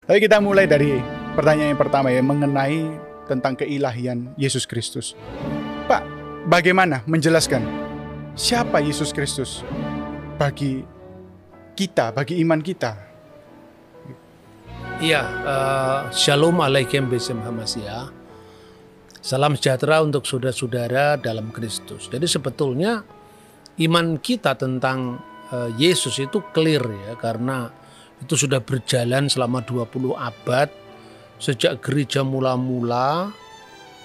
Tapi kita mulai dari pertanyaan yang pertama ya, mengenai tentang keilahian Yesus Kristus. Pak, bagaimana menjelaskan siapa Yesus Kristus bagi kita, bagi iman kita? Iya, Shalom alaikum Besem Hamasya. Salam sejahtera untuk saudara-saudara dalam Kristus. Jadi sebetulnya iman kita tentang Yesus itu clear ya, karena itu sudah berjalan selama 20 abad sejak gereja mula-mula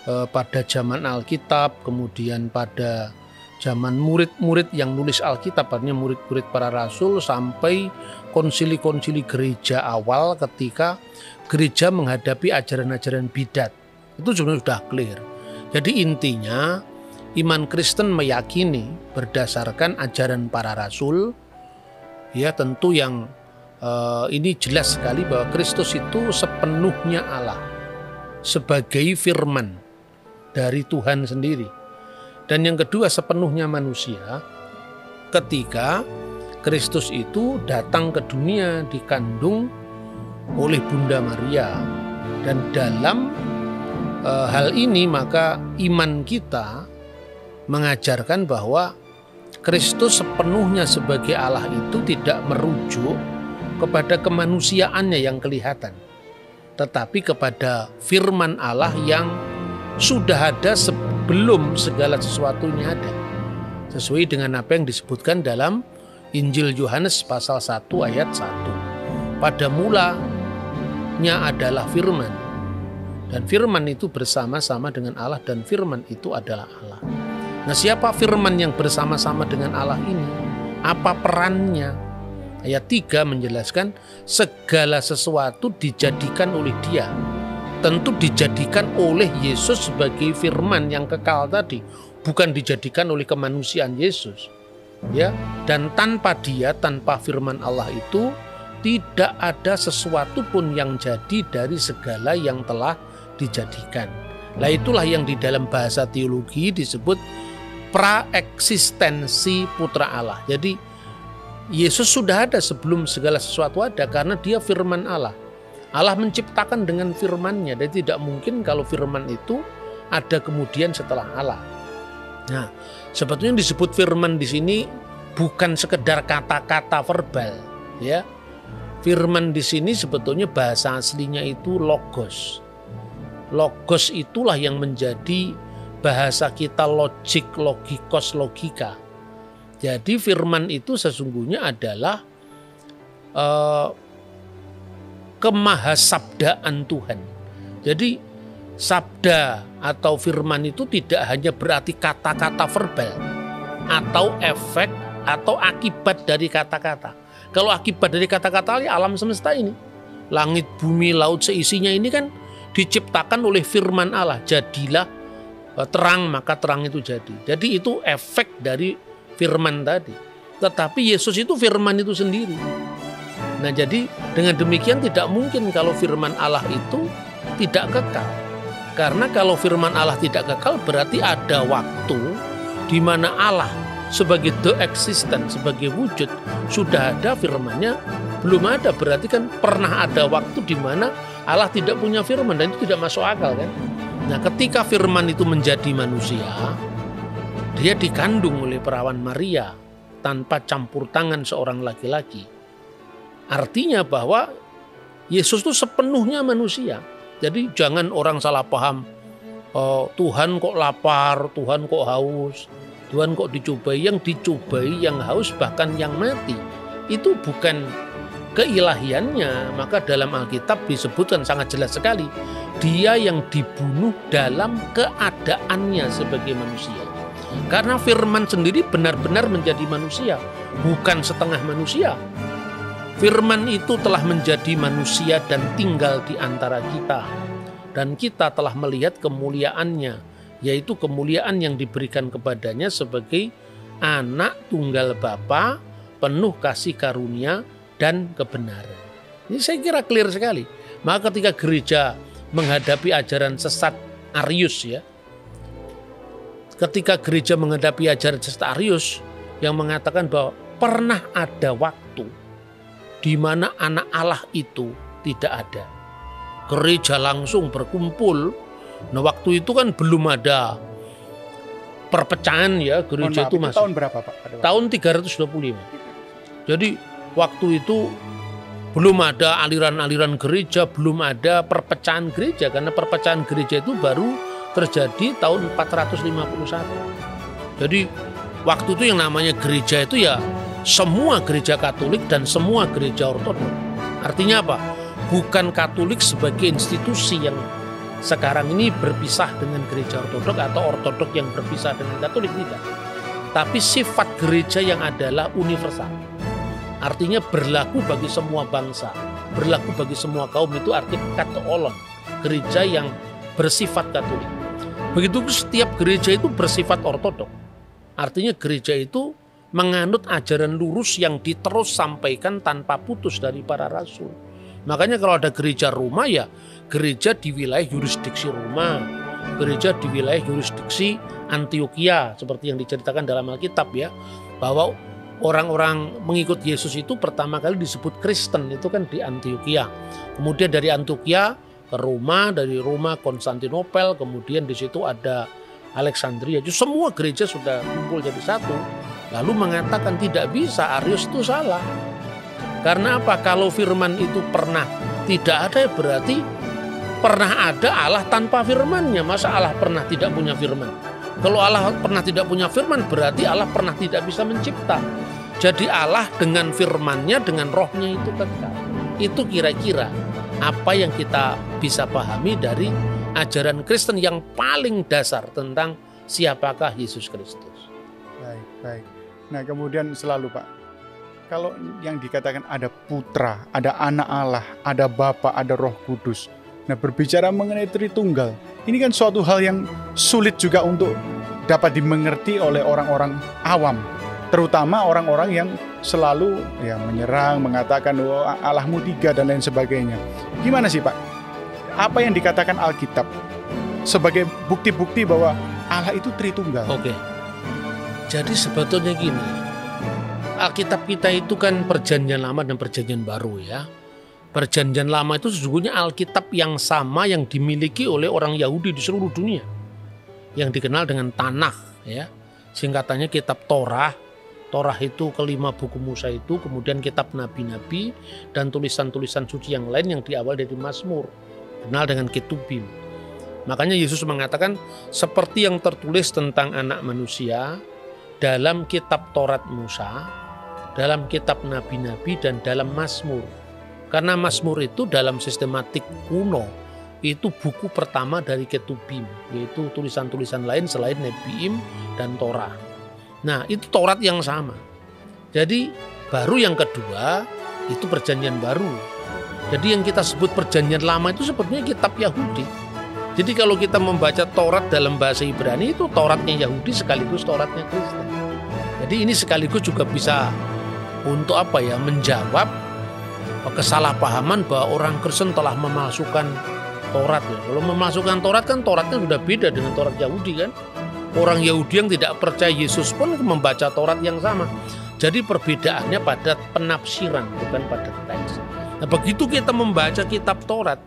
pada zaman Alkitab, kemudian pada zaman murid-murid yang nulis Alkitab, artinya murid-murid para rasul, sampai konsili-konsili gereja awal ketika gereja menghadapi ajaran-ajaran bidat. Itu sebenarnya sudah clear. Jadi intinya iman Kristen meyakini berdasarkan ajaran para rasul, ya tentu yang ini jelas sekali bahwa Kristus itu sepenuhnya Allah sebagai firman dari Tuhan sendiri. Dan yang kedua sepenuhnya manusia ketika Kristus itu datang ke dunia dikandung oleh Bunda Maria. Dan dalam hal ini maka iman kita mengajarkan bahwa Kristus sepenuhnya sebagai Allah itu tidak merujuk kepada kemanusiaannya yang kelihatan, tetapi kepada firman Allah yang sudah ada sebelum segala sesuatunya ada, sesuai dengan apa yang disebutkan dalam Injil Yohanes pasal 1 ayat 1. Pada mulanya adalah firman, dan firman itu bersama-sama dengan Allah, dan firman itu adalah Allah. Nah, siapa firman yang bersama-sama dengan Allah ini? Apa perannya? Ayat 3 menjelaskan segala sesuatu dijadikan oleh Dia. Tentu dijadikan oleh Yesus sebagai firman yang kekal tadi, bukan dijadikan oleh kemanusiaan Yesus. Ya, dan tanpa Dia, tanpa firman Allah itu tidak ada sesuatu pun yang jadi dari segala yang telah dijadikan. Nah, itulah yang di dalam bahasa teologi disebut praeksistensi putra Allah. Jadi Yesus sudah ada sebelum segala sesuatu ada, karena Dia firman Allah. Allah menciptakan dengan firman-Nya, dan tidak mungkin kalau firman itu ada kemudian setelah Allah. Nah, sebetulnya disebut firman di sini bukan sekedar kata-kata verbal, ya. Firman di sini sebetulnya bahasa aslinya itu logos. Logos itulah yang menjadi bahasa kita logik, logikos, logika. Jadi firman itu sesungguhnya adalah kemahasabdaan Tuhan. Jadi sabda atau firman itu tidak hanya berarti kata-kata verbal atau efek atau akibat dari kata-kata. Kalau akibat dari kata-kata alam semesta ini, langit, bumi, laut seisinya ini kan diciptakan oleh firman Allah. Jadilah terang, maka terang itu jadi. Jadi itu efek dari firman tadi. Tetapi Yesus itu firman itu sendiri. Nah, jadi dengan demikian tidak mungkin kalau firman Allah itu tidak kekal. Karena kalau firman Allah tidak kekal berarti ada waktu di mana Allah sebagai the existent, sebagai wujud sudah ada, firman-Nya belum ada. Berarti kan pernah ada waktu di mana Allah tidak punya firman, dan itu tidak masuk akal kan. Nah, ketika firman itu menjadi manusia, Dia dikandung oleh perawan Maria tanpa campur tangan seorang laki-laki. Artinya bahwa Yesus itu sepenuhnya manusia. Jadi jangan orang salah paham, Tuhan kok lapar, Tuhan kok haus, Tuhan kok dicobai. Yang dicobai, yang haus, bahkan yang mati, itu bukan keilahiannya. Maka dalam Alkitab disebutkan sangat jelas sekali, Dia yang dibunuh dalam keadaannya sebagai manusia. Karena firman sendiri benar-benar menjadi manusia, bukan setengah manusia. Firman itu telah menjadi manusia dan tinggal di antara kita. Dan kita telah melihat kemuliaannya, yaitu kemuliaan yang diberikan kepadanya sebagai anak tunggal Bapa, penuh kasih karunia dan kebenaran. Ini saya kira clear sekali. Maka ketika gereja menghadapi ajaran sesat Arius, ya, ketika gereja menghadapi ajaran sesat Arius yang mengatakan bahwa pernah ada waktu di mana anak Allah itu tidak ada. Gereja langsung berkumpul. Nah waktu itu kan belum ada perpecahan ya, gereja itu masih. Tahun berapa Pak? Tahun 325. Jadi waktu itu belum ada aliran-aliran gereja, belum ada perpecahan gereja. Karena perpecahan gereja itu baru terjadi tahun 451. Jadi waktu itu yang namanya gereja itu ya semua gereja Katolik dan semua gereja Ortodok. Artinya apa? Bukan Katolik sebagai institusi yang sekarang ini berpisah dengan gereja Ortodok atau Ortodok yang berpisah dengan Katolik, tidak. Tapi sifat gereja yang adalah universal. Artinya berlaku bagi semua bangsa, berlaku bagi semua kaum, itu arti katoolon, gereja yang bersifat Katolik. Begitu setiap gereja itu bersifat Ortodok. Artinya gereja itu menganut ajaran lurus yang diterus sampaikan tanpa putus dari para rasul. Makanya kalau ada gereja Roma ya gereja di wilayah yurisdiksi Roma, gereja di wilayah yurisdiksi Antioquia seperti yang diceritakan dalam Alkitab ya, bahwa orang-orang mengikut Yesus itu pertama kali disebut Kristen itu kan di Antioquia. Kemudian dari Antioquia ke Roma, dari Roma Konstantinopel, kemudian di situ ada Alexandria. Jadi semua gereja sudah kumpul jadi satu. Lalu mengatakan tidak bisa, Arius itu salah. Karena apa? Kalau firman itu pernah tidak ada, berarti pernah ada Allah tanpa firman-Nya. Masa Allah pernah tidak punya firman? Kalau Allah pernah tidak punya firman, berarti Allah pernah tidak bisa mencipta. Jadi Allah dengan firman-Nya, dengan rohnya itu kekal. Itu kira-kira apa yang kita bisa pahami dari ajaran Kristen yang paling dasar tentang siapakah Yesus Kristus. Baik. Nah kemudian selalu Pak, kalau yang dikatakan ada putra, ada anak Allah, ada Bapa, ada Roh Kudus. Nah berbicara mengenai Tritunggal, ini kan suatu hal yang sulit juga untuk dapat dimengerti oleh orang-orang awam. Terutama orang-orang yang selalu ya menyerang, mengatakan oh, Allahmu tiga dan lain sebagainya. Gimana sih Pak? Apa yang dikatakan Alkitab sebagai bukti-bukti bahwa Allah itu Tritunggal? Oke. Jadi sebetulnya gini, Alkitab kita itu kan perjanjian lama dan perjanjian baru ya. Perjanjian lama itu sesungguhnya Alkitab yang sama yang dimiliki oleh orang Yahudi di seluruh dunia. Yang dikenal dengan Tanakh ya. Singkatannya kitab Torah. Torah itu kelima buku Musa itu, kemudian kitab nabi-nabi dan tulisan-tulisan suci yang lain yang diawal dari Mazmur. Kenal dengan Ketubim. Makanya Yesus mengatakan seperti yang tertulis tentang anak manusia dalam kitab Taurat Musa, dalam kitab nabi-nabi dan dalam Mazmur. Karena Mazmur itu dalam sistematik kuno itu buku pertama dari Ketubim, yaitu tulisan-tulisan lain selain Nebiim dan Torah. Nah itu Taurat yang sama. Jadi baru yang kedua itu perjanjian baru. Jadi yang kita sebut perjanjian lama itu sebetulnya kitab Yahudi. Jadi kalau kita membaca Taurat dalam bahasa Ibrani itu Tauratnya Yahudi sekaligus Tauratnya Kristen. Jadi ini sekaligus juga bisa untuk apa ya, menjawab kesalahpahaman bahwa orang Kristen telah memalsukan Taurat ya. Kalau memasukkan Taurat kan Tauratnya sudah beda dengan Taurat Yahudi kan. Orang Yahudi yang tidak percaya Yesus pun membaca Taurat yang sama. Jadi perbedaannya pada penafsiran bukan pada teks. Nah begitu kita membaca kitab Taurat,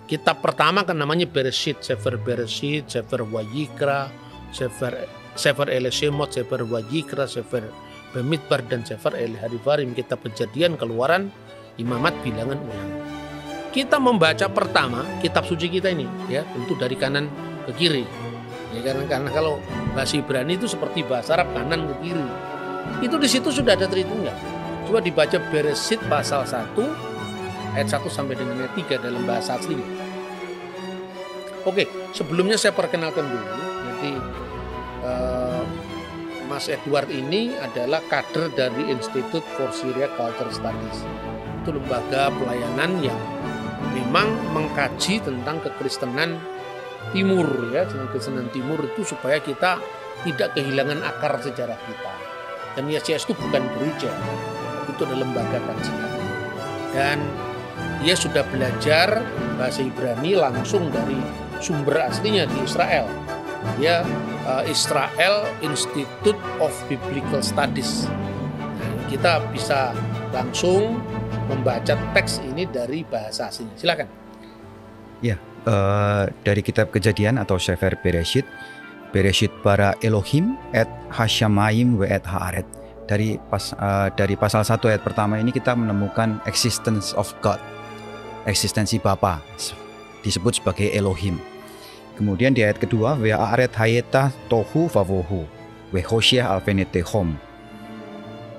kitab pertama kan namanya Bereshit, Sefer Bereshit, Sefer Wayikra, Sefer Elishemot, Sefer Wayikra, Sefer Bemidbar dan Sefer Elihadivarim, kitab Kejadian, Keluaran, Imamat, Bilangan, Ulangan. Kita membaca pertama kitab suci kita ini ya, tentu dari kanan ke kiri. Ya, karena kalau bahasa Ibrani itu seperti bahasa Arab kanan ke kiri. Itu di situ sudah ada Tritunggal. Coba dibaca Bereshit pasal 1 ayat 1 sampai dengan ayat 3 dalam bahasa aslinya. Oke, sebelumnya saya perkenalkan dulu. Jadi Mas Edward ini adalah kader dari Institute for Syria Culture Studies. Itu lembaga pelayanan yang memang mengkaji tentang kekristenan Timur ya, kekristenan Timur itu supaya kita tidak kehilangan akar sejarah kita. Dan YCS itu bukan gereja, itu adalah lembaga kajian. Dan dia sudah belajar bahasa Ibrani langsung dari sumber aslinya di Israel. Ya, Israel Institute of Biblical Studies. Nah, kita bisa langsung membaca teks ini dari bahasa aslinya. Silakan. Ya, dari kitab Kejadian atau Sefer Bereshit bara Elohim et hasyamayim ve et haaret. Dari pasal 1 ayat pertama ini kita menemukan existence of God, eksistensi Bapa, disebut sebagai Elohim. Kemudian di ayat kedua, ve haaret hayeta tohu vavohu ve hosheh alvenetehom.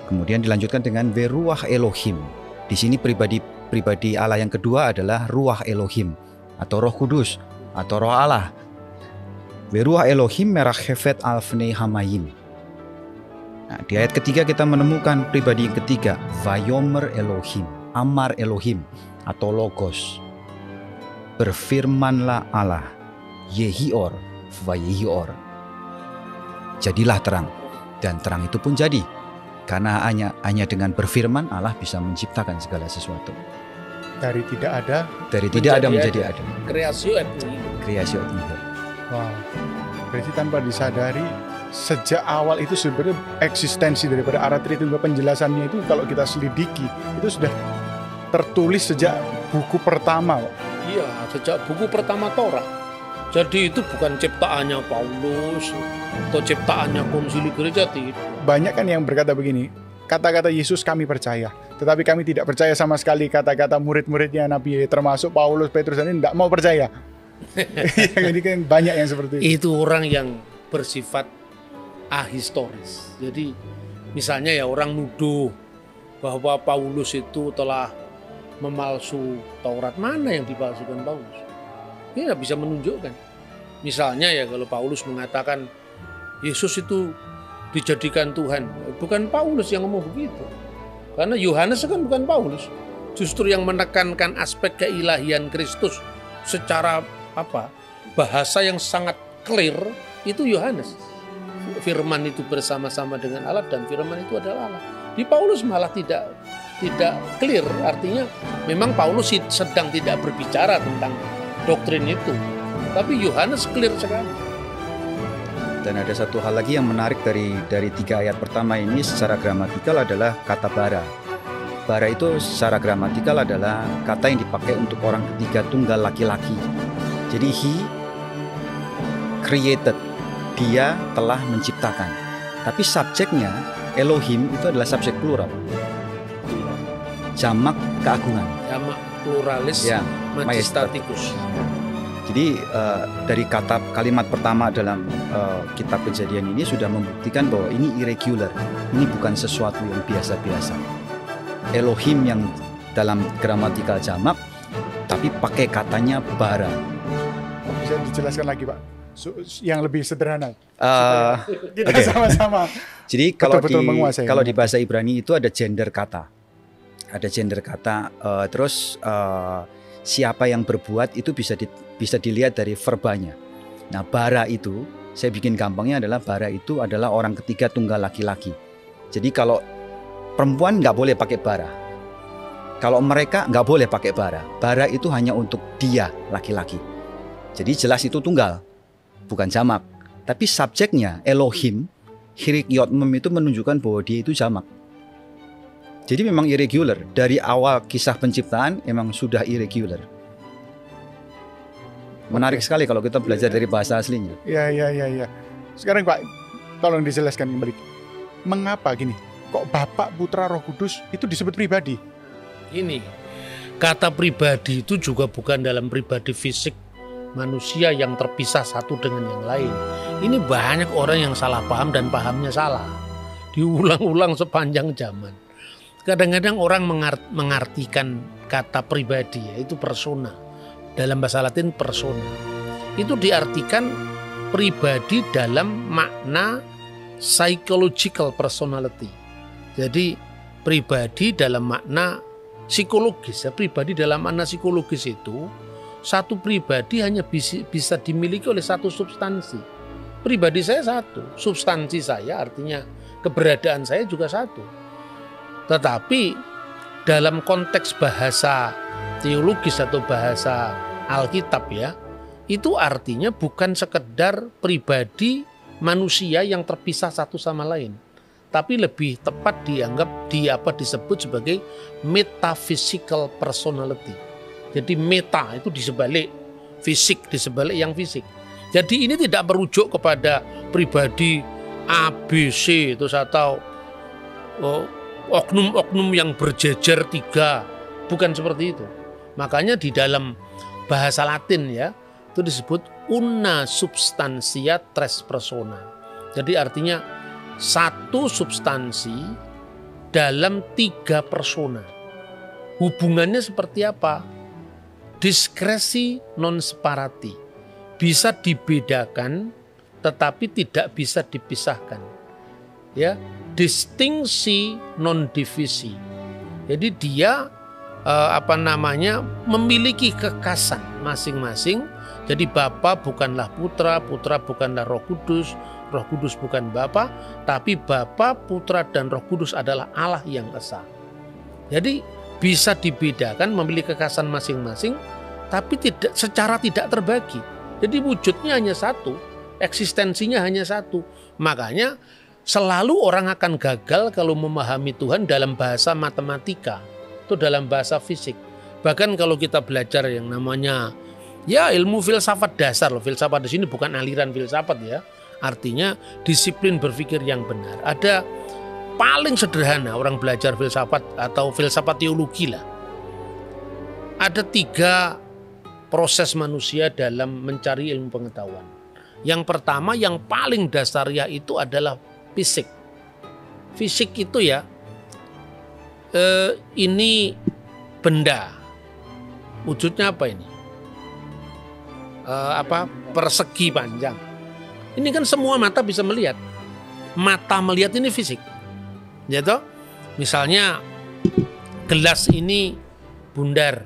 Kemudian dilanjutkan dengan ve ruach Elohim. Di sini pribadi Allah yang kedua adalah ruach Elohim atau Roh Kudus atau Roh Allah. Ve ruach Elohim merachefet alfnei hamayim. Nah, di ayat ketiga kita menemukan pribadi yang ketiga, Vayomer Elohim, Amar Elohim atau Logos. Berfirmanlah Allah, Yehior, Vayehior. Jadilah terang, dan terang itu pun jadi. Karena hanya dengan berfirman Allah bisa menciptakan segala sesuatu. Dari tidak ada menjadi ada. Kreasio et nihil. Kreasio et nihil. Wow. Berarti tanpa disadari sejak awal itu sebenarnya eksistensi daripada arah Tritunggal, penjelasannya itu kalau kita selidiki itu sudah tertulis sejak buku pertama. Iya, sejak buku pertama Torah. Jadi itu bukan ciptaannya Paulus atau ciptaannya konsili gereja, tidak. Banyak kan yang berkata begini, kata-kata Yesus kami percaya, tetapi kami tidak percaya sama sekali kata-kata murid-muridnya Nabi, termasuk Paulus, Petrus, ini tidak mau percaya. Ini kan banyak yang seperti itu. Itu orang yang bersifat ahistoris. Jadi misalnya ya orang nuduh bahwa Paulus itu telah memalsu Taurat. Mana yang dipalsukan Paulus? Dia nggak bisa menunjukkan. Misalnya ya kalau Paulus mengatakan Yesus itu dijadikan Tuhan, bukan Paulus yang ngomong begitu. Karena Yohanes kan bukan Paulus. Justru yang menekankan aspek keilahian Kristus secara bahasa yang sangat clear itu Yohanes. Firman itu bersama-sama dengan Allah dan firman itu adalah Allah. Di Paulus malah tidak clear, artinya memang Paulus sedang tidak berbicara tentang doktrin itu, tapi Yohanes clear sekali. Dan ada satu hal lagi yang menarik dari 3 ayat pertama ini secara gramatikal adalah kata bara. Bara itu secara gramatikal adalah kata yang dipakai untuk orang ketiga tunggal laki-laki. Jadi he created, dia telah menciptakan. Tapi subjeknya Elohim itu adalah subjek plural. Jamak keagungan. Jamak pluralis ya, majestaticus. Jadi dari kalimat pertama dalam kitab Kejadian ini sudah membuktikan bahwa ini irregular. Ini bukan sesuatu yang biasa-biasa. Elohim yang dalam gramatikal jamak, tapi pakai katanya bara. Bisa dijelaskan lagi, Pak? Yang lebih sederhana. Kita okay. Sama-sama. Jadi kalau di bahasa Ibrani itu ada gender kata. Ada gender kata, terus siapa yang berbuat itu bisa dilihat dari verbanya. Nah, bara itu, saya bikin gampangnya adalah bara itu adalah orang ketiga tunggal laki-laki. Jadi kalau perempuan nggak boleh pakai bara. Kalau mereka nggak boleh pakai bara. Bara itu hanya untuk dia laki-laki. Jadi jelas itu tunggal, bukan jamak. Tapi subjeknya Elohim, Hirik Yotmem itu menunjukkan bahwa dia itu jamak. Jadi memang irregular. Dari awal kisah penciptaan memang sudah irregular. Menarik sekali kalau kita belajar dari bahasa aslinya. Iya. Sekarang Pak, tolong dijelaskan kembali. Mengapa gini? Kok Bapa, Putra, Roh Kudus itu disebut pribadi? Ini kata pribadi itu juga bukan dalam pribadi fisik manusia yang terpisah satu dengan yang lain. Ini banyak orang yang salah paham dan pahamnya salah. Diulang-ulang sepanjang zaman. Kadang-kadang orang mengartikan kata pribadi, yaitu persona. Dalam bahasa Latin persona. Itu diartikan pribadi dalam makna psychological personality. Jadi pribadi dalam makna psikologis. Ya, pribadi dalam makna psikologis itu satu pribadi hanya bisa dimiliki oleh satu substansi. Pribadi saya satu, substansi saya artinya keberadaan saya juga satu. Tetapi dalam konteks bahasa teologis atau bahasa Alkitab ya, itu artinya bukan sekedar pribadi manusia yang terpisah satu sama lain. tapi lebih tepat disebut sebagai metaphysical personality. Jadi meta itu di sebalik fisik, di sebalik yang fisik. Jadi ini tidak merujuk kepada pribadi A, B, C atau oknum-oknum yang berjejer 3, bukan seperti itu. Makanya di dalam bahasa Latin ya, itu disebut una substantia tres persona. Jadi artinya satu substansi dalam 3 persona. Hubungannya seperti apa? Diskresi non separati. Bisa dibedakan tetapi tidak bisa dipisahkan. Ya, distingsi non divisi. Jadi dia memiliki kekasan masing-masing. Jadi Bapa bukanlah Putra, Putra bukanlah Roh Kudus, Roh Kudus bukan Bapa, tapi Bapa, Putra dan Roh Kudus adalah Allah yang esa. Jadi bisa dibedakan, memiliki kekasan masing-masing, tapi secara tidak terbagi. Jadi wujudnya hanya satu, eksistensinya hanya satu. Makanya selalu orang akan gagal kalau memahami Tuhan dalam bahasa matematika, itu dalam bahasa fisik. Bahkan kalau kita belajar yang namanya ya ilmu filsafat dasar loh. Filsafat di sini bukan aliran filsafat ya. Artinya disiplin berpikir yang benar. Ada paling sederhana orang belajar filsafat atau filsafat teologi lah. Ada 3 proses manusia dalam mencari ilmu pengetahuan. Yang pertama, yang paling dasariah itu adalah fisik. Fisik itu ya, ini benda. Wujudnya apa ini? Persegi panjang. Ini kan semua mata bisa melihat. Mata melihat ini fisik. Ya toh? Misalnya gelas ini bundar.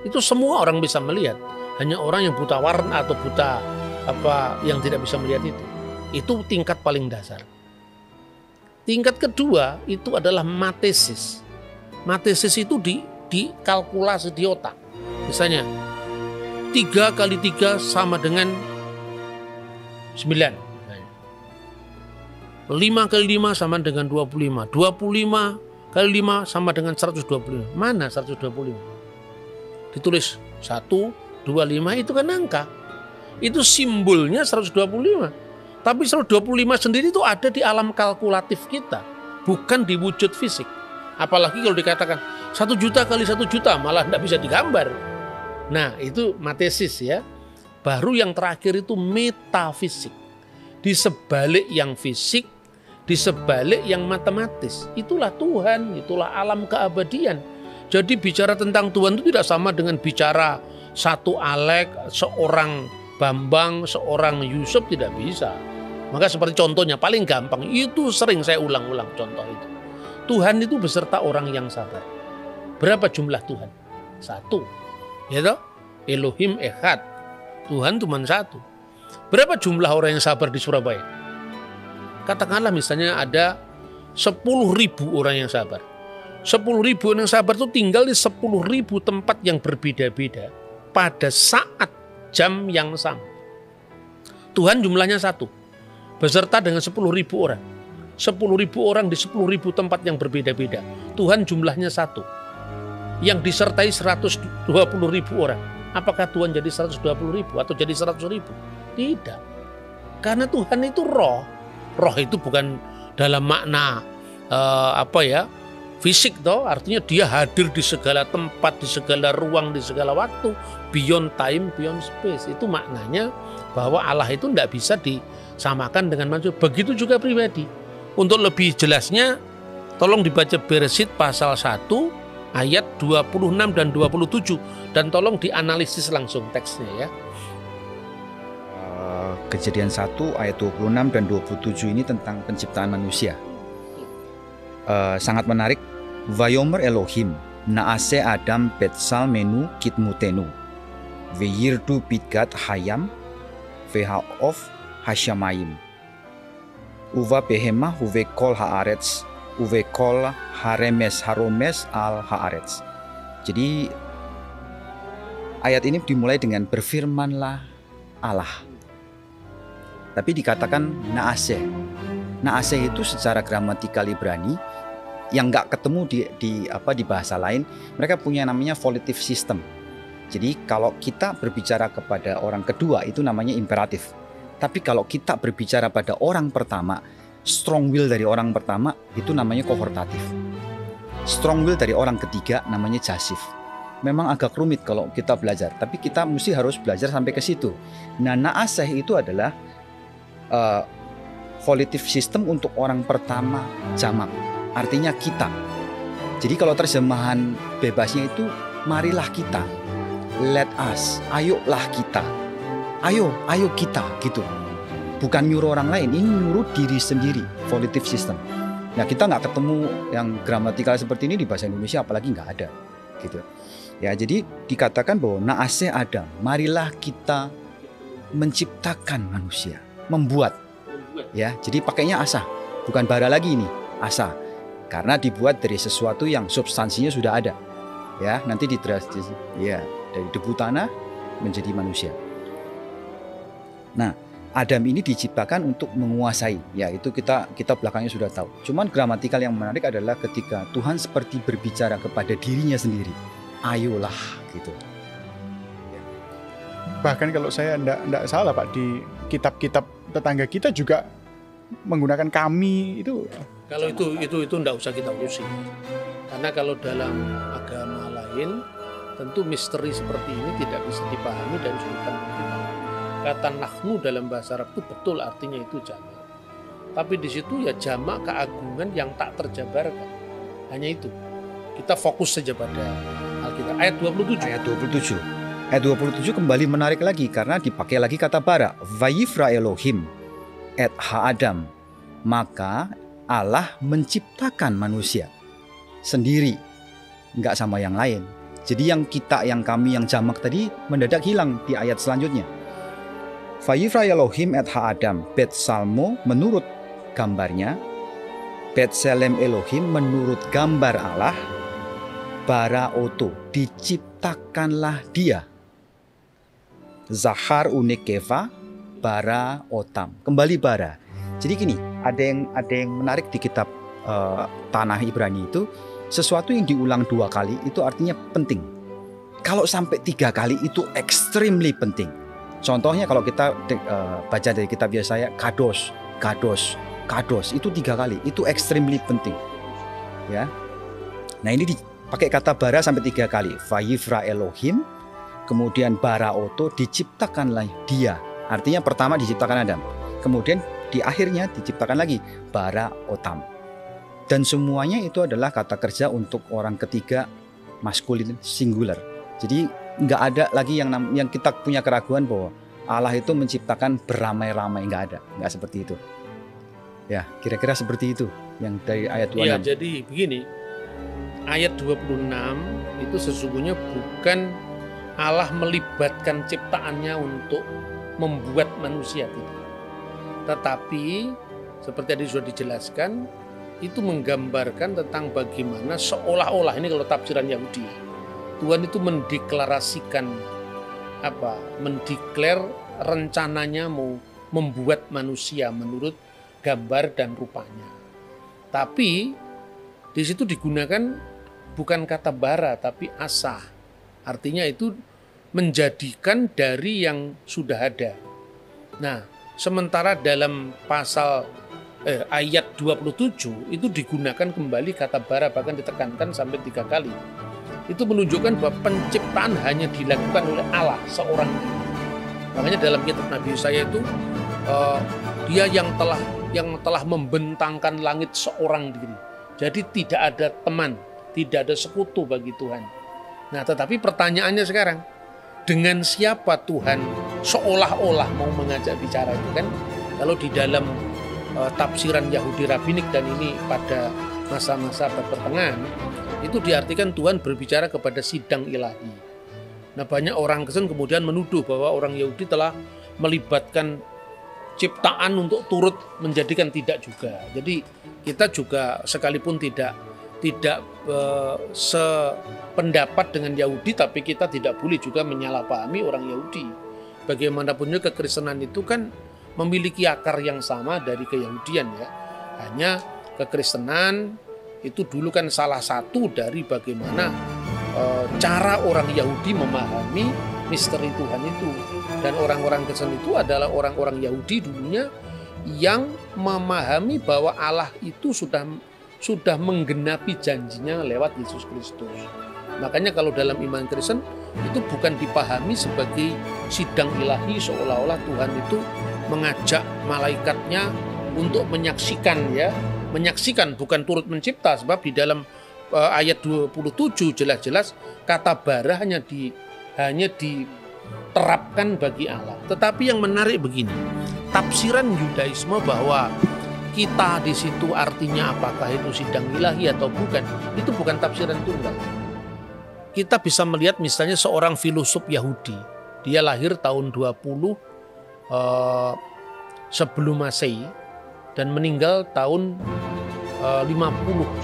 Itu semua orang bisa melihat. Hanya orang yang buta warna atau buta yang tidak bisa melihat itu. Itu tingkat paling dasar. Tingkat kedua itu adalah matesis. Matesis itu dikalkulasi di otak. Misalnya 3 kali 3 sama dengan 9. 5 kali 5 sama dengan 25. 25 kali 5 sama dengan 125. Mana 125? Ditulis 1, 2, 5 itu kan angka. Itu simbolnya 125. Tapi 125 sendiri itu ada di alam kalkulatif kita. Bukan di wujud fisik. Apalagi kalau dikatakan 1 juta kali 1 juta malah tidak bisa digambar. Nah itu matesis ya. Baru yang terakhir itu metafisik. Di sebalik yang fisik, di sebalik yang matematis. Itulah Tuhan, itulah alam keabadian. Jadi bicara tentang Tuhan itu tidak sama dengan bicara satu Alek, seorang Bambang, seorang Yusuf, tidak bisa. Maka seperti contohnya paling gampang, itu sering saya ulang-ulang contoh itu. Tuhan itu beserta orang yang sabar. Berapa jumlah Tuhan? 1. Ya toh? Elohim Echad. Tuhan cuma 1. Berapa jumlah orang yang sabar di Surabaya? Katakanlah misalnya ada 10.000 orang yang sabar. 10.000 orang yang sabar itu tinggal di 10.000 tempat yang berbeda-beda pada saat jam yang sama. Tuhan jumlahnya 1 beserta dengan 10.000 orang. 10.000 orang di 10.000 tempat yang berbeda-beda. Tuhan jumlahnya 1 yang disertai 120.000 orang. Apakah Tuhan jadi 120.000 atau jadi 100.000? Tidak. Karena Tuhan itu roh. Roh itu bukan dalam makna fisik toh, artinya dia hadir di segala tempat, di segala ruang, di segala waktu, beyond time, beyond space. Itu maknanya bahwa Allah itu tidak bisa disamakan dengan manusia. Begitu juga pribadi. Untuk lebih jelasnya, tolong dibaca Bereshit pasal 1 ayat 26 dan 27 dan tolong dianalisis langsung teksnya ya. Kejadian 1 ayat 26 dan 27 ini tentang penciptaan manusia. Sangat menarik. Vayomer Elohim naase Adam betsal menu kitmutenu veyirdu pitgat hayam vehaof hasyamayim uva behema uve kol haaretz uve kol haremes al haaretz. Jadi ayat ini dimulai dengan berfirmanlah Allah. Tapi dikatakan naase. Naaseh itu secara gramatikal Ibrani yang nggak ketemu di bahasa lain, mereka punya namanya volitive system. Jadi kalau kita berbicara kepada orang kedua itu namanya imperatif. Tapi kalau kita berbicara pada orang pertama, strong will dari orang pertama itu namanya kohortatif. Strong will dari orang ketiga namanya jasif. Memang agak rumit kalau kita belajar, tapi kita mesti harus belajar sampai ke situ. Nah, naaseh itu adalah volitive system untuk orang pertama jamak. Artinya kita. Jadi kalau terjemahan bebasnya itu marilah kita. Let us, ayolah kita. Ayo kita gitu. Bukan nyuruh orang lain, ini nyuruh diri sendiri, volitive system. Nah, kita nggak ketemu yang gramatikal seperti ini di bahasa Indonesia, apalagi nggak ada gitu. Ya, jadi dikatakan bahwa naaseh Adam, marilah kita menciptakan manusia, membuat. Ya, jadi pakainya asa, bukan bara lagi ini, asa. Karena dibuat dari sesuatu yang substansinya sudah ada. Ya, nanti ya, dari debu tanah menjadi manusia. Nah, Adam ini diciptakan untuk menguasai. Ya, itu kita belakangnya sudah tahu. Cuman gramatikal yang menarik adalah ketika Tuhan seperti berbicara kepada dirinya sendiri. Ayolah gitu. Bahkan kalau saya enggak salah Pak, di kitab-kitab tetangga kita juga menggunakan kami itu. Kalau itu enggak usah kita urusi. Karena kalau dalam agama lain tentu misteri seperti ini tidak bisa dipahami dari sudut pandang kita. Kata nahnu dalam bahasa Arab itu betul artinya itu jamak. Tapi di situ ya jamak keagungan yang tak terjabarkan. Hanya itu. Kita fokus saja pada Alkitab. Ayat 27. Ayat 27 kembali menarik lagi karena dipakai lagi kata bara. Vayifra Elohim et ha-Adam. Maka Allah menciptakan manusia sendiri. Enggak sama yang lain. Jadi yang kita, yang kami, yang jamak tadi mendadak hilang di ayat selanjutnya. Vayifra Elohim et ha-Adam. Bet Salmo menurut gambarnya. Bet Selem Elohim menurut gambar Allah. Bara oto, diciptakanlah dia. Zahar unekeva, bara otam. Kembali bara. Jadi gini, ada yang menarik di kitab Tanah Ibrani itu, sesuatu yang diulang 2 kali itu artinya penting. Kalau sampai 3 kali itu extremely penting. Contohnya kalau kita baca dari kitab Yesaya, kados itu 3 kali, itu extremely penting. Ya. Nah, ini pakai kata bara sampai 3 kali. Vayifra Elohim, kemudian bara oto, diciptakanlah dia. Artinya pertama diciptakan Adam. Kemudian di akhirnya diciptakan lagi bara otam. Dan semuanya itu adalah kata kerja untuk orang ketiga maskulin singular. Jadi nggak ada lagi yang kita punya keraguan bahwa Allah itu menciptakan beramai-ramai, nggak ada, nggak seperti itu. Ya, kira-kira seperti itu yang dari ayat 26. Iya, jadi begini. Ayat 26 itu sesungguhnya bukan Allah melibatkan ciptaannya untuk membuat manusia, tidak. Tetapi seperti tadi sudah dijelaskan, itu menggambarkan tentang bagaimana seolah-olah, ini kalau tafsiran Yahudi, Tuhan itu mendeklarasikan mendeklar rencananya mau membuat manusia menurut gambar dan rupanya. Tapi di situ digunakan bukan kata bara tapi asa. Artinya itu menjadikan dari yang sudah ada. Nah, sementara dalam pasal ayat 27 itu digunakan kembali kata bara, bahkan ditekankan sampai 3 kali. Itu menunjukkan bahwa penciptaan hanya dilakukan oleh Allah seorang diri. Makanya dalam kitab Nabi Yesaya itu dia yang telah membentangkan langit seorang diri. Jadi tidak ada teman, tidak ada sekutu bagi Tuhan. Nah, tetapi pertanyaannya sekarang, dengan siapa Tuhan seolah-olah mau mengajak bicara itu kan? Kalau di dalam tafsiran Yahudi Rabbinik, dan ini pada masa-masa abad pertengahan, itu diartikan Tuhan berbicara kepada sidang ilahi. Nah, banyak orang Kristen kemudian menuduh bahwa orang Yahudi telah melibatkan ciptaan untuk turut menjadikan, tidak juga. Jadi kita juga sekalipun tidak sependapat dengan Yahudi, tapi kita tidak boleh juga menyalahpahami orang Yahudi. Bagaimanapun juga kekristenan itu kan memiliki akar yang sama dari keyahudian ya. Hanya kekristenan itu dulu kan salah satu dari bagaimana cara orang Yahudi memahami misteri Tuhan itu. Dan orang-orang Kristen itu adalah orang-orang Yahudi dulunya yang memahami bahwa Allah itu sudah menggenapi janjinya lewat Yesus Kristus. Makanya kalau dalam iman Kristen itu bukan dipahami sebagai sidang ilahi seolah-olah Tuhan itu mengajak malaikatnya untuk menyaksikan, ya, menyaksikan bukan turut mencipta, sebab di dalam ayat 27 jelas-jelas kata bara hanya diterapkan bagi Allah. Tetapi yang menarik begini, tafsiran Yudaisme bahwa kita di situ artinya apakah itu sidang ilahi atau bukan, itu bukan tafsiran tunggal. Kita bisa melihat misalnya seorang filosof Yahudi, dia lahir tahun 20 sebelum Masehi dan meninggal tahun 50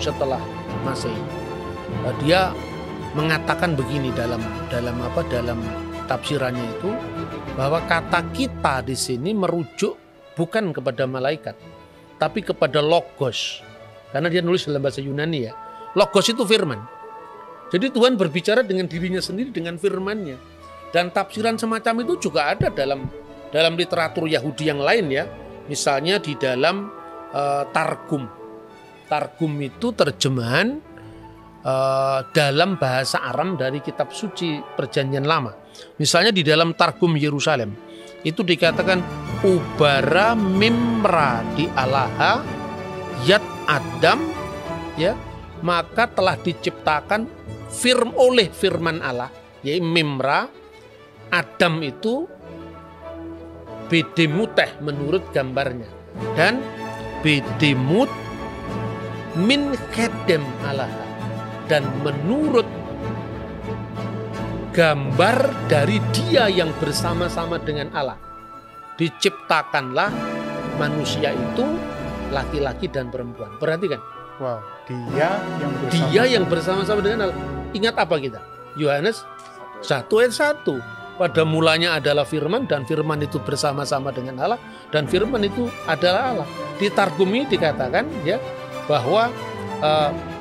setelah Masehi. Dia mengatakan begini dalam tafsirannya itu, bahwa kata kita di sini merujuk bukan kepada malaikat, tapi kepada logos. Karena dia nulis dalam bahasa Yunani, ya. Logos itu firman. Jadi Tuhan berbicara dengan dirinya sendiri dengan firman-Nya. Dan tafsiran semacam itu juga ada dalam literatur Yahudi yang lain, ya. Misalnya di dalam Targum. Targum itu terjemahan dalam bahasa Aram dari kitab suci Perjanjian Lama. Misalnya di dalam Targum Yerusalem itu dikatakan ubara mimra di alaha yat Adam, ya, maka telah diciptakan oleh firman Allah, yaitu mimra. Adam itu bedemuteh menurut gambarnya, dan bedemut min kedem Allah, dan menurut gambar dari dia yang bersama-sama dengan Allah diciptakanlah manusia itu laki-laki dan perempuan. Perhatikan. Wow, dia yang bersama-sama dengan Allah. Ingat apa kita? Yohanes 1 ayat 1. Pada mulanya adalah firman, dan firman itu bersama-sama dengan Allah, dan firman itu adalah Allah. Di Targum ini dikatakan, ya, bahwa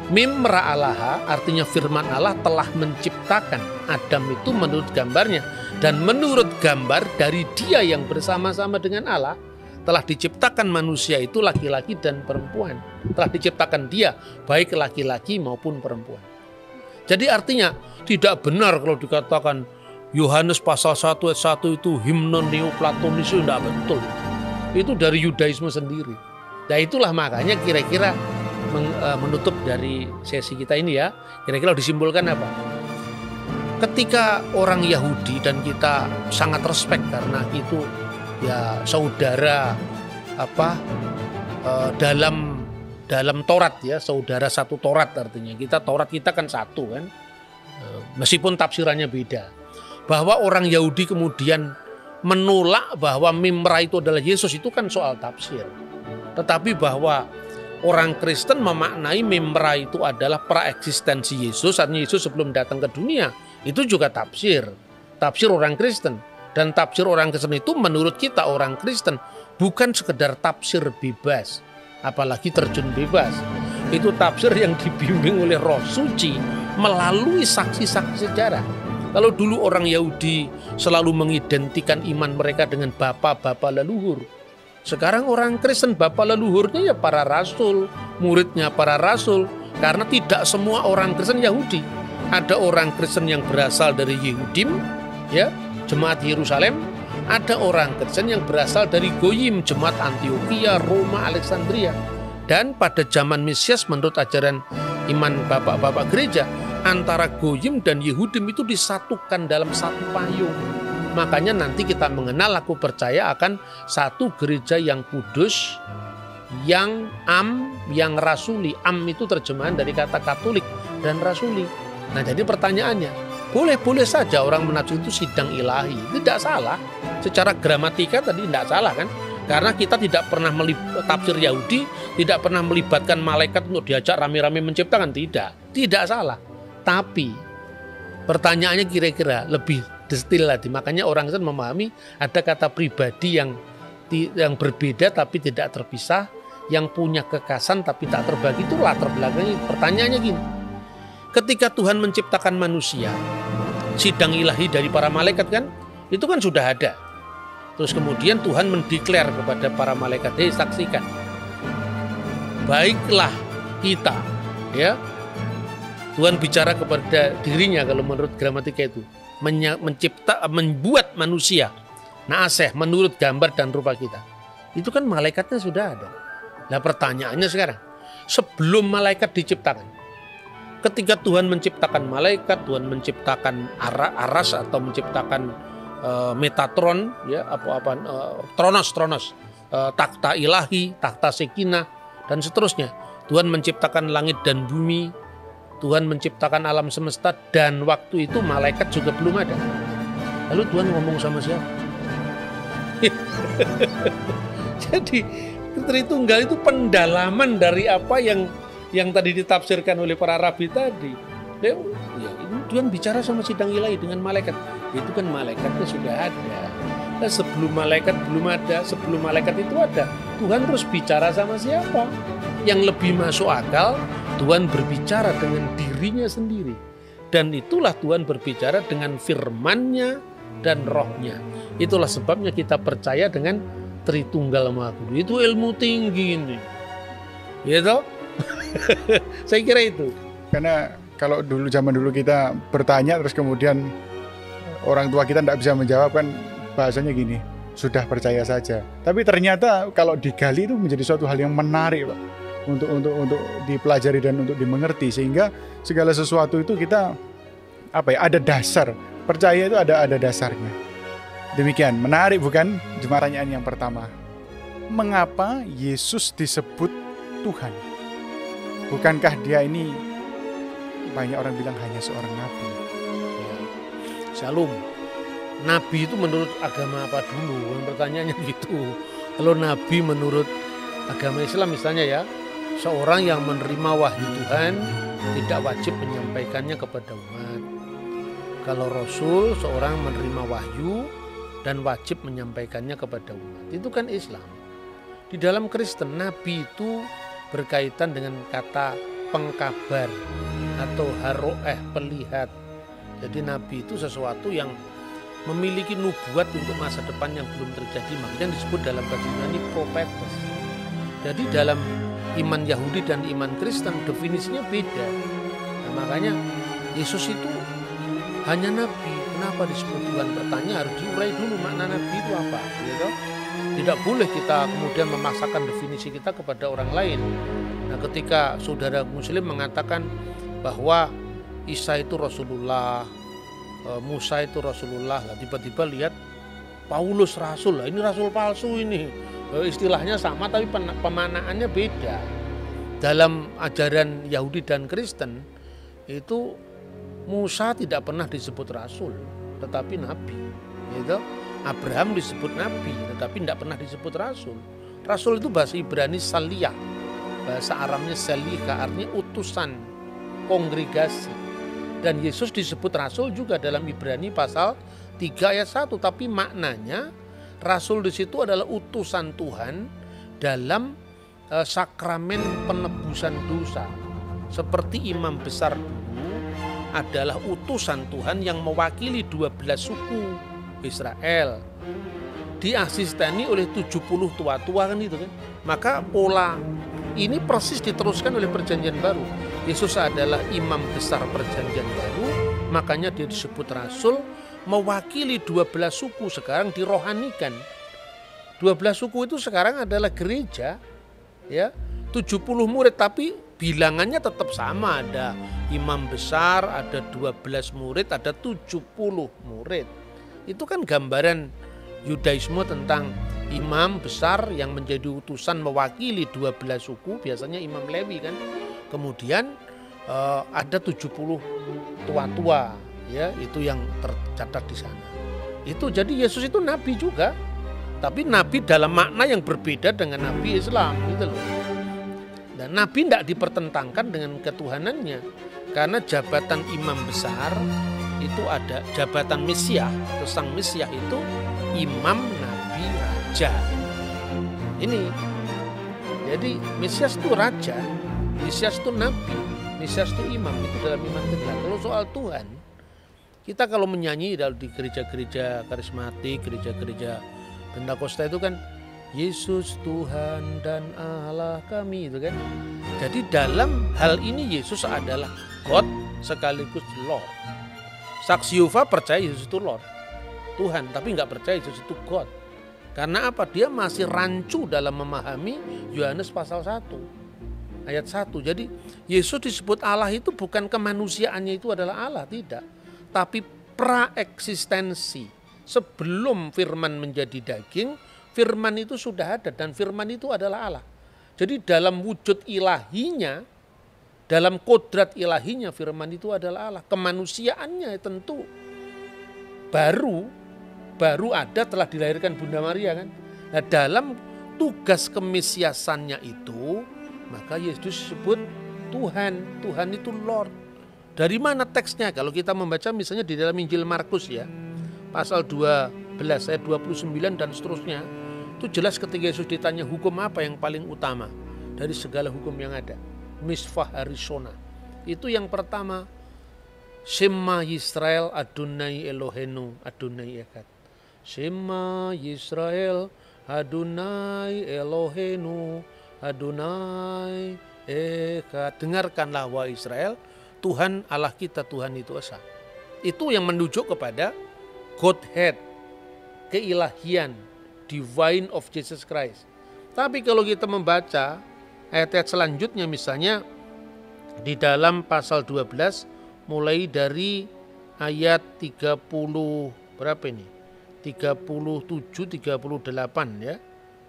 mimra Allah, artinya firman Allah telah menciptakan Adam itu menurut gambarnya, dan menurut gambar dari dia yang bersama-sama dengan Allah telah diciptakan manusia itu laki-laki dan perempuan. Telah diciptakan dia baik laki-laki maupun perempuan. Jadi artinya tidak benar kalau dikatakan Yohanes pasal 1 ayat 1 itu himnon neoplatonis, itu tidak betul. Itu dari Yudaisme sendiri. Nah itulah makanya kira-kira menutup dari sesi kita ini, ya. Kira-kira disimpulkan apa? Ketika orang Yahudi, dan kita sangat respect karena itu, ya, saudara dalam Taurat, ya, saudara satu Taurat, artinya Taurat kita kan satu, kan, meskipun tafsirannya beda. Bahwa orang Yahudi kemudian menolak bahwa mimra itu adalah Yesus, itu kan soal tafsir. Tetapi bahwa orang Kristen memaknai mimra itu adalah praeksistensi Yesus, artinya Yesus sebelum datang ke dunia, itu juga tafsir orang Kristen. Dan tafsir orang Kristen itu menurut kita orang Kristen bukan sekedar tafsir bebas, apalagi terjun bebas. Itu tafsir yang dibimbing oleh Roh Suci melalui saksi-saksi sejarah. Kalau dulu orang Yahudi selalu mengidentikan iman mereka dengan bapa-bapa leluhur, sekarang orang Kristen bapa leluhurnya ya para rasul, muridnya para rasul. Karena tidak semua orang Kristen Yahudi. Ada orang Kristen yang berasal dari Yehudim, ya, jemaat Yerusalem. Ada orang Kristen yang berasal dari Goyim, jemaat Antioquia, Roma, Alexandria. Dan pada zaman Mesias menurut ajaran iman bapak-bapak gereja, antara Goyim dan Yehudim itu disatukan dalam satu payung. Makanya nanti kita mengenal, aku percaya akan satu gereja yang kudus, yang yang rasuli. Itu terjemahan dari kata Katolik dan rasuli. Nah, jadi pertanyaannya, boleh-boleh saja orang menafsir itu sidang ilahi. Tidak salah. Secara gramatika tadi tidak salah, kan? Karena kita tidak pernah tafsir Yahudi, tidak pernah melibatkan malaikat untuk diajak rame-rame menciptakan. Tidak salah. Tapi pertanyaannya kira-kira lebih detail lagi. Makanya orang Kristen memahami ada kata pribadi yang berbeda tapi tidak terpisah, yang punya kekasan tapi tak terbagi, itu latar belakangnya. Pertanyaannya gini, ketika Tuhan menciptakan manusia, sidang ilahi dari para malaikat kan, itu kan sudah ada. Terus kemudian Tuhan mendeklar kepada para malaikat, hei saksikan, baiklah kita, ya. Tuhan bicara kepada dirinya kalau menurut gramatika itu, membuat manusia, na'aseh, menurut gambar dan rupa kita. Itu kan malaikatnya sudah ada. Nah pertanyaannya sekarang, sebelum malaikat diciptakan, ketika Tuhan menciptakan malaikat, Tuhan menciptakan aras atau menciptakan Metatron, ya Tronos, takhta ilahi, takhta sekinah dan seterusnya. Tuhan menciptakan langit dan bumi, Tuhan menciptakan alam semesta, dan waktu itu malaikat juga belum ada. Lalu Tuhan ngomong sama siapa? Jadi Tritunggal itu pendalaman dari apa yang tadi ditafsirkan oleh para rabi tadi. Ya, ini Tuhan bicara sama sidang ilahi dengan malaikat. Itu kan malaikatnya sudah ada. Nah, sebelum malaikat belum ada, sebelum malaikat itu ada, Tuhan terus bicara sama siapa? Yang lebih masuk akal, Tuhan berbicara dengan dirinya sendiri. Dan itulah Tuhan berbicara dengan firman-Nya dan roh-Nya. Itulah sebabnya kita percaya dengan Tritunggal Maha Kudus. Itu ilmu tinggi ini. Gitu? Saya kira itu. Karena kalau zaman dulu kita bertanya terus kemudian orang tua kita tidak bisa menjawab, kan bahasanya gini, sudah percaya saja. Tapi ternyata kalau digali itu menjadi suatu hal yang menarik, Pak, untuk dipelajari dan untuk dimengerti, sehingga segala sesuatu itu kita ada dasar. Percaya itu ada dasarnya. Demikian, menarik bukan? Pertanyaan yang pertama, mengapa Yesus disebut Tuhan? Bukankah dia ini, banyak orang bilang, hanya seorang nabi? Shalom. Nabi itu menurut agama apa dulu? Pertanyaannya gitu. Kalau nabi menurut agama Islam misalnya ya, seorang yang menerima wahyu Tuhan tidak wajib menyampaikannya kepada umat. Kalau Rasul, seorang menerima wahyu dan wajib menyampaikannya kepada umat. Itu kan Islam. Di dalam Kristen, nabi itu berkaitan dengan kata pengkabar atau pelihat. Jadi nabi itu sesuatu yang memiliki nubuat untuk masa depan yang belum terjadi, makanya disebut dalam bahasa Yunani prophetes. Jadi dalam iman Yahudi dan iman Kristen definisinya beda. Nah, makanya Yesus itu hanya nabi. Kenapa disebut Tuhan? Bertanya harus diurai dulu makna nabi itu apa, gitu. Tidak boleh kita kemudian memaksakan definisi kita kepada orang lain. Nah, ketika saudara Muslim mengatakan bahwa Isa itu Rasulullah, Musa itu Rasulullah, tiba-tiba lihat Paulus Rasul, ini Rasul palsu ini. Istilahnya sama tapi pemanaannya beda. Dalam ajaran Yahudi dan Kristen itu Musa tidak pernah disebut Rasul, tetapi Nabi. Gitu. Abraham disebut Nabi, tetapi tidak pernah disebut Rasul. Rasul itu bahasa Ibrani saliyah, bahasa Aramnya salika, artinya utusan, kongregasi. Dan Yesus disebut Rasul juga dalam Ibrani pasal 3 ayat 1, tapi maknanya Rasul di situ adalah utusan Tuhan dalam sakramen penebusan dosa. Seperti imam besar dulu adalah utusan Tuhan yang mewakili 12 suku Israel, diasisteni oleh 70 tua-tua kan itu kan. Maka pola ini persis diteruskan oleh Perjanjian Baru. Yesus adalah imam besar Perjanjian Baru, makanya dia disebut Rasul, mewakili 12 suku, sekarang dirohanikan. 12 suku itu sekarang adalah gereja, ya, 70 murid, tapi bilangannya tetap sama, ada imam besar, ada 12 murid, ada 70 murid. Itu kan gambaran Yudaisme tentang imam besar yang menjadi utusan mewakili 12 suku, biasanya imam Lewi kan. Kemudian ada 70 tua-tua, ya, itu yang tercatat di sana. Itu jadi Yesus itu nabi juga, tapi nabi dalam makna yang berbeda dengan nabi Islam, gitu loh. Dan nabi tidak dipertentangkan dengan ketuhanannya, karena jabatan imam besar itu ada jabatan Mesias, atau sang Mesias itu imam, nabi, raja. Ini Jadi Mesias itu raja, Mesias itu nabi, Mesias itu imam, itu dalam iman kita. Kalau soal Tuhan, kita kalau menyanyi di gereja-gereja karismatik, gereja-gereja Pentakosta itu kan Yesus Tuhan dan Allah kami, itu kan. Jadi dalam hal ini Yesus adalah God sekaligus Lord. Saksi Yehova percaya Yesus itu Lord, Tuhan, tapi nggak percaya Yesus itu God. Karena apa? Dia masih rancu dalam memahami Yohanes pasal 1 ayat 1. Jadi Yesus disebut Allah itu bukan kemanusiaannya itu adalah Allah, tidak. Tapi praeksistensi. Sebelum firman menjadi daging, firman itu sudah ada dan firman itu adalah Allah. Jadi dalam wujud ilahinya, dalam kodrat ilahinya firman itu adalah Allah. Kemanusiaannya tentu baru ada telah dilahirkan Bunda Maria kan. Nah, dalam tugas kemesiasannya itu, maka Yesus disebut Tuhan. Tuhan itu Lord. Dari mana teksnya? Kalau kita membaca misalnya di dalam Injil Markus ya, pasal 12 ayat 29 dan seterusnya, itu jelas ketika Yesus ditanya hukum apa yang paling utama dari segala hukum yang ada. Misvah Harishona. Itu yang pertama, Shema Yisrael Adonai Elohenu Adonai Echad. Shema Yisrael Adonai Elohenu Adonai Echad. Dengarkanlah wahai Israel, Tuhan Allah kita, Tuhan itu esa. Itu yang menunjuk kepada Godhead, keilahian, divine of Jesus Christ. Tapi kalau kita membaca ayat-ayat selanjutnya, misalnya di dalam pasal 12 mulai dari ayat 30 berapa ini? 37 38 ya.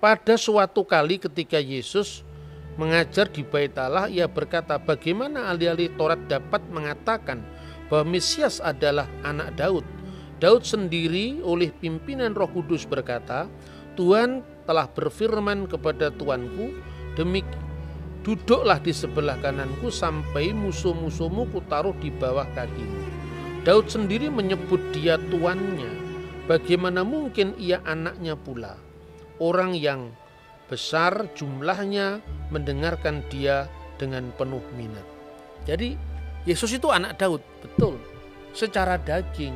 Pada suatu kali ketika Yesus mengajar di Bait Allah, ia berkata, bagaimana ahli-ahli Taurat dapat mengatakan bahwa Mesias adalah anak Daud? Daud sendiri oleh pimpinan Roh Kudus berkata, Tuhan telah berfirman kepada Tuanku, duduklah di sebelah kananku sampai musuh-musuhmu kutaruh di bawah kakimu. Daud sendiri menyebut dia tuannya. Bagaimana mungkin ia anaknya pula? Orang yang besar jumlahnya mendengarkan dia dengan penuh minat. Jadi Yesus itu anak Daud, betul, secara daging.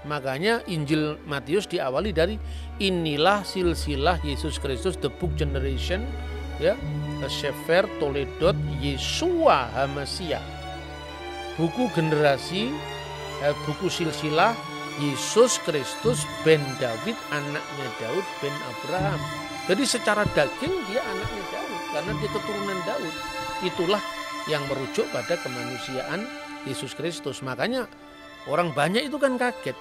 Makanya Injil Matius diawali dari inilah silsilah Yesus Kristus, the book generation, ya, Sefer Toledot Yeshua HaMasiah. Buku generasi, buku silsilah Yesus Kristus ben David, anaknya Daud ben Abraham. Jadi secara daging dia anaknya Daud karena dia keturunan Daud. Itulah yang merujuk pada kemanusiaan Yesus Kristus. Makanya orang banyak itu kan kaget.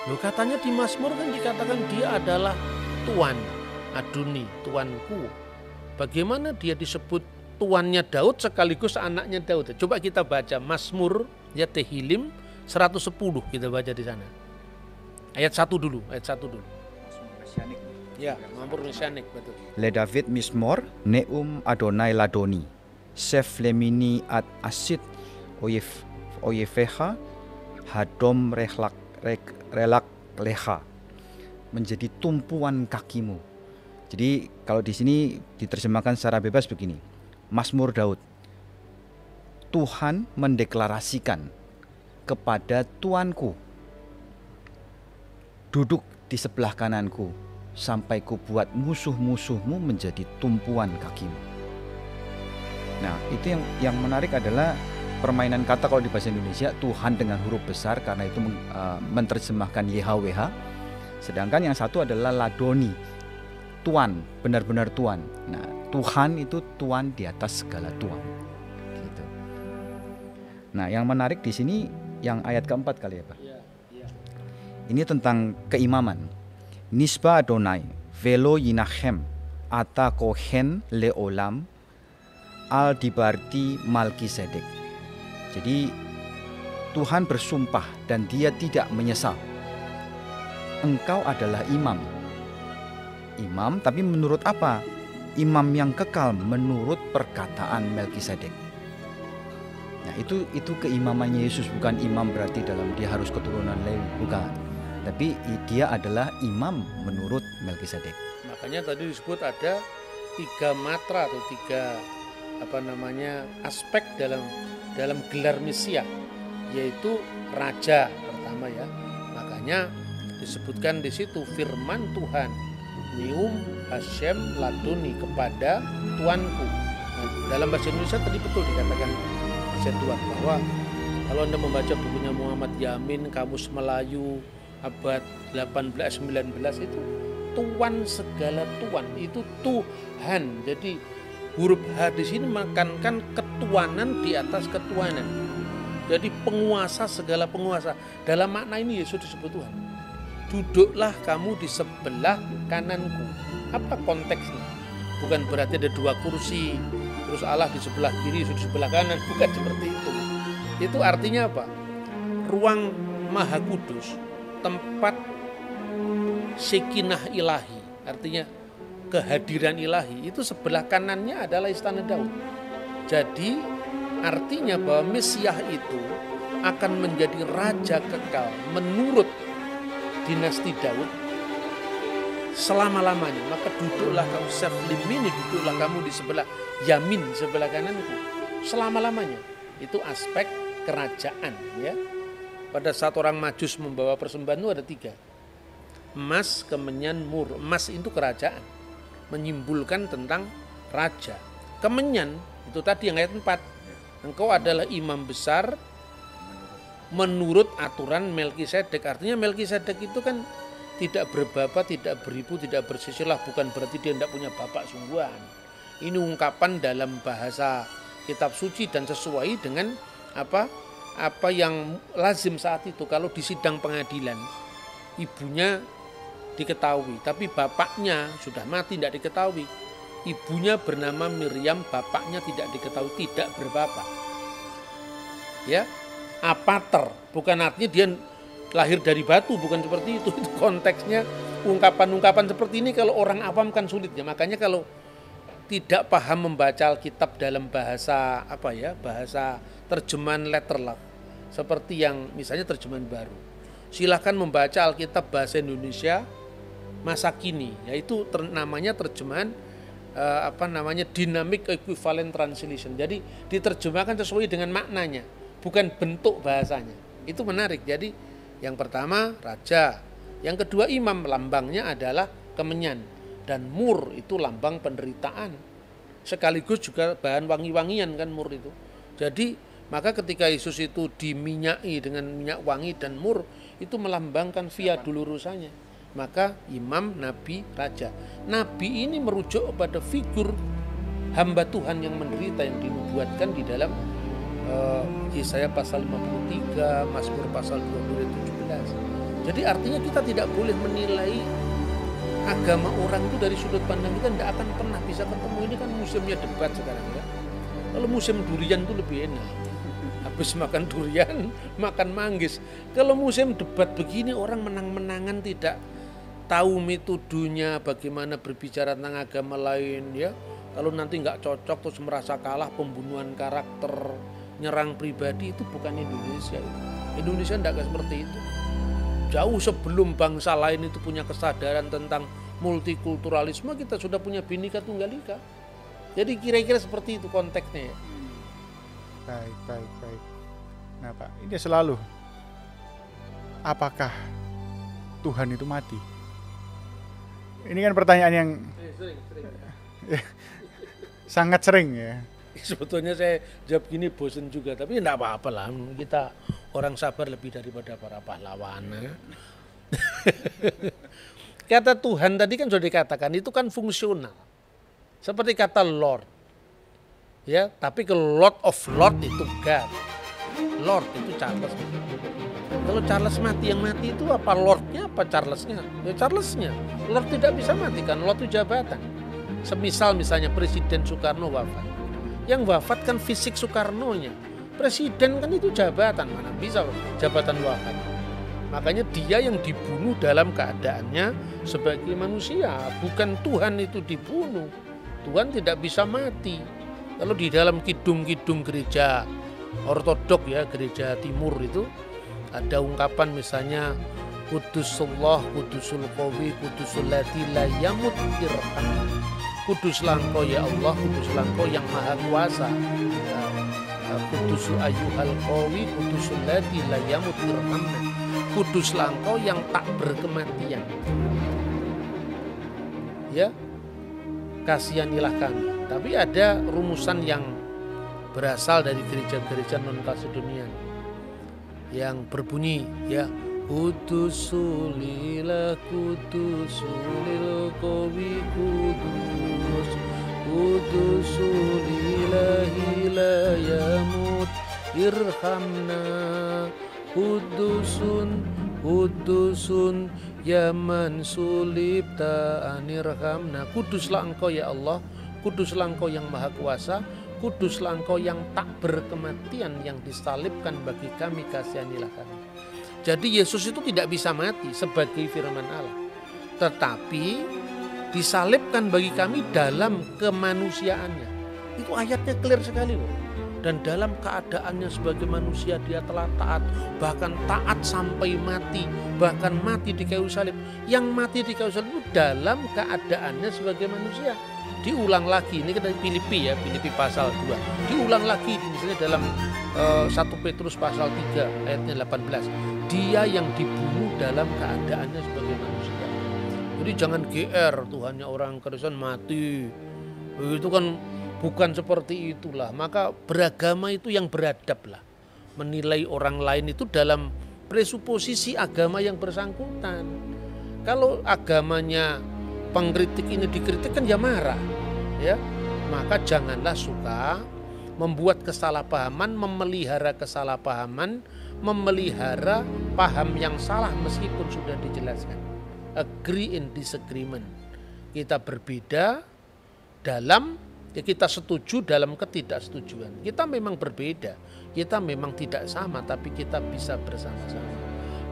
Loh, katanya di Mazmur kan dikatakan dia adalah Tuan, Adoni, Tuanku. Bagaimana dia disebut tuannya Daud sekaligus anaknya Daud? Coba kita baca Mazmur ya, Tehillim 110, kita baca di sana. Ayat 1 dulu. Ya, Mazmur Mesianik, betul. Le David Mismor Neum Adonai Ladoni Sef Lemini Ad Asid Oyefeha Hadom Relak Leha, menjadi tumpuan kakimu. Jadi kalau di sini diterjemahkan secara bebas begini, Mazmur Daud, Tuhan mendeklarasikan kepada Tuanku, duduk di sebelah kananku sampai ku buat musuh-musuhmu menjadi tumpuan kakimu. Nah, itu yang menarik adalah permainan kata kalau di bahasa Indonesia, Tuhan dengan huruf besar karena itu menerjemahkan YHWH. Sedangkan yang satu adalah Ladoni, Tuan, benar-benar Tuan. Nah, Tuhan itu Tuan di atas segala Tuan. Gitu. Nah, yang menarik di sini yang ayat keempat kali ya Pak. Ini tentang keimaman. Nisba Adonai, velo yinachem, ata kohen leolam, al dibarti Malkisedek. Jadi Tuhan bersumpah dan dia tidak menyesal. Engkau adalah imam. Imam tapi menurut apa? Imam yang kekal menurut perkataan Melkisedek. Nah, itu keimamannya Yesus, bukan imam berarti dalam dia harus keturunan Lewi, bukan. Tapi dia adalah imam menurut Melkisedek. Makanya tadi disebut ada tiga matra atau tiga aspek dalam gelar Mesia, yaitu raja pertama ya. Makanya disebutkan di situ firman Tuhan, Nium Hashem Laduni, kepada Tuanku. Nah, dalam bahasa Indonesia tadi betul dikatakan Mas Tuan bahwa kalau Anda membaca bukunya Muhammad Yamin, Kamus Melayu abad 18-19 itu Tuan segala Tuan, itu Tuhan. Jadi huruf H di sini menekankan ketuanan di atas ketuanan. Jadi penguasa segala penguasa. Dalam makna ini Yesus disebut Tuhan. Duduklah kamu di sebelah kananku. Apa konteksnya? Bukan berarti ada dua kursi, terus Allah di sebelah kiri, Yesus di sebelah kanan. Bukan seperti itu. Itu artinya apa? Ruang Maha Kudus, tempat Sekinah ilahi, artinya kehadiran ilahi, itu sebelah kanannya adalah istana Daud. Jadi artinya bahwa Mesias itu akan menjadi raja kekal menurut dinasti Daud selama-lamanya. Maka duduklah kamu seflimini, duduklah kamu di sebelah yamin, sebelah kananku selama-lamanya. Itu aspek kerajaan ya. Pada saat orang Majus membawa persembahan itu ada tiga: emas, kemenyan, mur. Emas itu kerajaan, menyimbolkan tentang raja. Kemenyan itu tadi yang ayat 4, engkau adalah imam besar menurut aturan Melkisedek. Artinya Melkisedek itu kan tidak berbapak, tidak beribu, tidak bersisilah. Bukan berarti dia tidak punya bapak sungguhan. Ini ungkapan dalam bahasa kitab suci dan sesuai dengan apa yang lazim saat itu. Kalau di sidang pengadilan ibunya diketahui, tapi bapaknya sudah mati, tidak diketahui. Ibunya bernama Miriam, bapaknya tidak diketahui, tidak berbapak. Ya, apater, bukan artinya dia lahir dari batu, bukan seperti itu. Itu konteksnya ungkapan-ungkapan seperti ini kalau orang awam kan sulit ya. Makanya kalau tidak paham membaca Alkitab dalam bahasa bahasa terjemahan letterlock, seperti yang misalnya terjemahan baru, silahkan membaca Alkitab bahasa Indonesia masa kini, yaitu namanya terjemahan dynamic equivalent translation. Jadi diterjemahkan sesuai dengan maknanya, bukan bentuk bahasanya. Itu menarik. Jadi yang pertama raja, yang kedua imam, lambangnya adalah kemenyan, dan mur itu lambang penderitaan. Sekaligus juga bahan wangi-wangian kan mur itu. Jadi maka ketika Yesus itu diminyai dengan minyak wangi dan mur, itu melambangkan via dulurusannya. Maka imam, nabi, raja. Nabi ini merujuk pada figur hamba Tuhan yang menderita yang dinubuatkan di dalam Yesaya pasal 53, Mazmur pasal 17. Jadi artinya kita tidak boleh menilai agama orang itu dari sudut pandang kita, tidak akan pernah bisa ketemu. Ini kan musimnya debat sekarang ya. Kalau musim durian itu lebih enak. Habis makan durian, makan manggis. Kalau musim debat begini orang menang-menangan, tidak tahu metodenya bagaimana berbicara tentang agama lain ya. Kalau nanti nggak cocok terus merasa kalah, pembunuhan karakter, nyerang pribadi, itu bukan Indonesia. Indonesia tidak seperti itu. Jauh sebelum bangsa lain itu punya kesadaran tentang multikulturalisme, kita sudah punya Bhinneka Tunggal Ika. Jadi kira-kira seperti itu konteksnya ya. Baik. Nah Pak, ini selalu, apakah Tuhan itu mati? Ini kan pertanyaan yang Sering. sangat sering ya. Sebetulnya saya jawab gini bosen juga, tapi enggak apa-apa lah. Kita orang sabar lebih daripada para pahlawan. Kata Tuhan tadi kan sudah dikatakan itu kan fungsional. Seperti kata Lord. Ya, tapi kalau Lord of Lord itu God. Lord itu Charles. Kalau Charles mati, yang mati itu apa Lordnya apa Charlesnya? Ya Charlesnya. Lord tidak bisa mati kan, Lord itu jabatan. Misalnya Presiden Soekarno wafat. Yang wafat kan fisik Soekarnonya. Presiden kan itu jabatan, mana bisa jabatan wafat. Makanya dia yang dibunuh dalam keadaannya sebagai manusia, bukan Tuhan itu dibunuh. Tuhan tidak bisa mati. Kalau di dalam kidung-kidung gereja ortodok ya, gereja timur itu ada ungkapan misalnya Kudusullah, Kudusul Qawi, Kudusul Lati la yamut irham. Kuduslah Engkau ya Allah, kuduslah Engkau yang maha kuasa. Kudusul ayyuhal qawi, kudusul ladzi la yamut irhamna. Kuduslah Engkau yang tak berkematian. Ya, kasihanilah kami. Tapi ada rumusan yang berasal dari gereja-gereja non-Kaledonian yang berbunyi, ya, Kudusulillah, kudusulil qawi kudus, kudusulillahi la yamut irhamna, kudusun kudusun ya man sulibta anirhamna. Kuduslah Engkau ya Allah, kuduslah Engkau yang maha kuasa, kuduslah Engkau yang tak berkematian, yang disalibkan bagi kami, kasihanilah kami. Jadi Yesus itu tidak bisa mati sebagai firman Allah, tetapi disalibkan bagi kami dalam kemanusiaannya. Itu ayatnya clear sekali loh. Dan dalam keadaannya sebagai manusia dia telah taat, bahkan taat sampai mati, bahkan mati di kayu salib. Yang mati di kayu salib itu dalam keadaannya sebagai manusia. Diulang lagi, ini kan dari Filipi ya, Filipi pasal 2. Diulang lagi misalnya dalam 1 Petrus pasal 3 ayatnya 18. Dia yang dibunuh dalam keadaannya sebagai manusia. Jadi jangan GR, Tuhannya orang Kristen mati. Itu kan bukan seperti itulah. Maka beragama itu yang beradab lah. Menilai orang lain itu dalam presuposisi agama yang bersangkutan. Kalau agamanya pengkritik ini dikritikkan ya marah, ya. Maka janganlah suka membuat kesalahpahaman, memelihara kesalahpahaman, memelihara paham yang salah meskipun sudah dijelaskan. Agree in disagreement. Kita berbeda dalam, ya kita setuju dalam ketidaksetujuan. Kita memang berbeda, kita memang tidak sama, tapi kita bisa bersama-sama.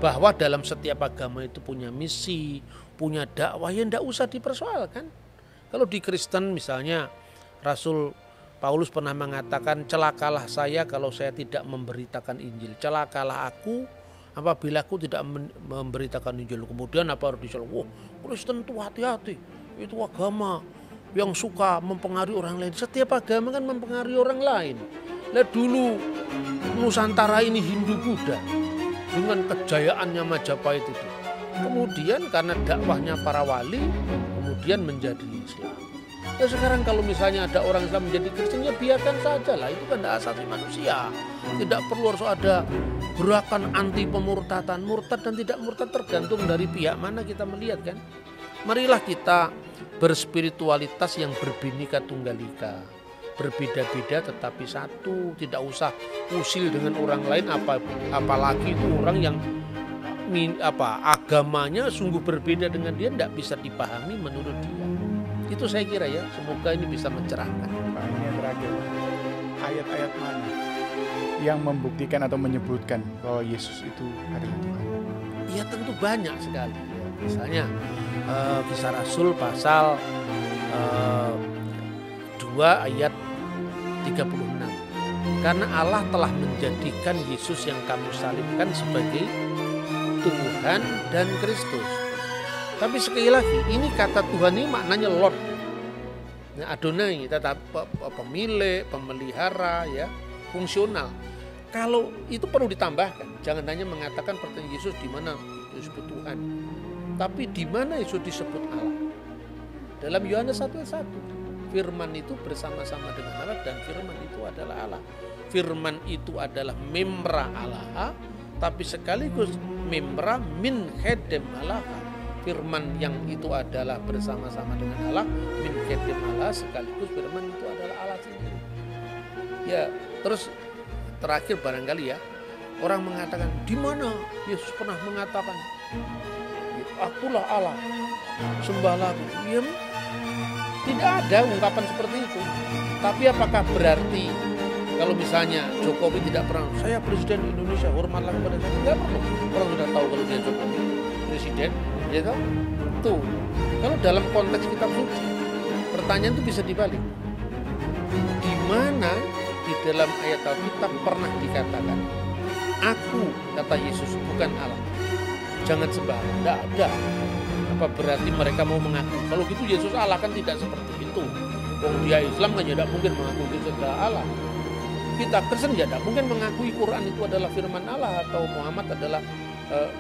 Bahwa dalam setiap agama itu punya misi, punya dakwah, ya tidak usah dipersoalkan. Kalau di Kristen misalnya Rasul Paulus pernah mengatakan, celakalah saya kalau saya tidak memberitakan Injil. Celakalah aku apabila aku tidak memberitakan Injil. Kemudian apa harus diselamatkan? Wah, Kristen itu hati-hati. Itu agama yang suka mempengaruhi orang lain. Setiap agama kan mempengaruhi orang lain. Lihat dulu Nusantara ini Hindu Buddha dengan kejayaannya Majapahit itu. Kemudian karena dakwahnya para wali, kemudian menjadi Islam. Ya sekarang kalau misalnya ada orang Islam menjadi Kristen, ya biarkan saja lah, itu kan hak asasi manusia. Tidak perlu harus ada gerakan anti pemurtadan. Murtad dan tidak murtad tergantung dari pihak mana kita melihat kan. Marilah kita berspiritualitas yang berbhinneka tunggal ika. Berbeda-beda tetapi satu, tidak usah usil dengan orang lain, apalagi itu orang yang agamanya sungguh berbeda dengan dia, tidak bisa dipahami menurut dia. Itu saya kira ya, semoga ini bisa mencerahkan. Pak, ini yang terakhir, ayat-ayat mana yang membuktikan atau menyebutkan bahwa Yesus itu adalah Tuhan? Ya tentu banyak sekali. Misalnya Kisah Rasul pasal 2 ayat 36. Karena Allah telah menjadikan Yesus yang kamu salibkan sebagai Tuhan dan Kristus. Tapi sekali lagi, ini kata Tuhan ini maknanya Lord. Nah, Adonai, tetap pemilik, pemelihara, ya, fungsional. Kalau itu perlu ditambahkan, jangan hanya mengatakan pertanyaan Yesus di mana disebut Tuhan, tapi di mana Yesus disebut Allah. Dalam Yohanes 1:1, firman itu bersama-sama dengan Allah dan firman itu adalah Allah. Firman itu adalah memra Allah, tapi sekaligus memra min hedem Allah. Firman yang itu adalah bersama-sama dengan Allah, min hedem Allah, sekaligus firman itu adalah Allah sendiri. Ya, terus terakhir barangkali ya, orang mengatakan, di mana Yesus pernah mengatakan, akulah Allah, sembahlah aku. Ya, tidak ada ungkapan seperti itu. Tapi apakah berarti kalau misalnya Jokowi tidak pernah, saya presiden Indonesia, hormatlah kepada saya? Tidak perlu. Orang sudah tahu kalau dia Jokowi presiden, ya tahu. Tuh, kalau dalam konteks kitab suci, pertanyaan itu bisa dibalik. Di mana di dalam ayat Alkitab pernah dikatakan, aku, kata Yesus, bukan Allah, jangan sembah? Tidak ada. apa berarti mereka mau mengaku? Kalau gitu Yesus Allah, kan tidak seperti itu. Wong dia Islam kan tidak mungkin mengaku Yesus adalah Allah. Kita Kristen tidak mungkin mengakui Quran itu adalah firman Allah atau Muhammad adalah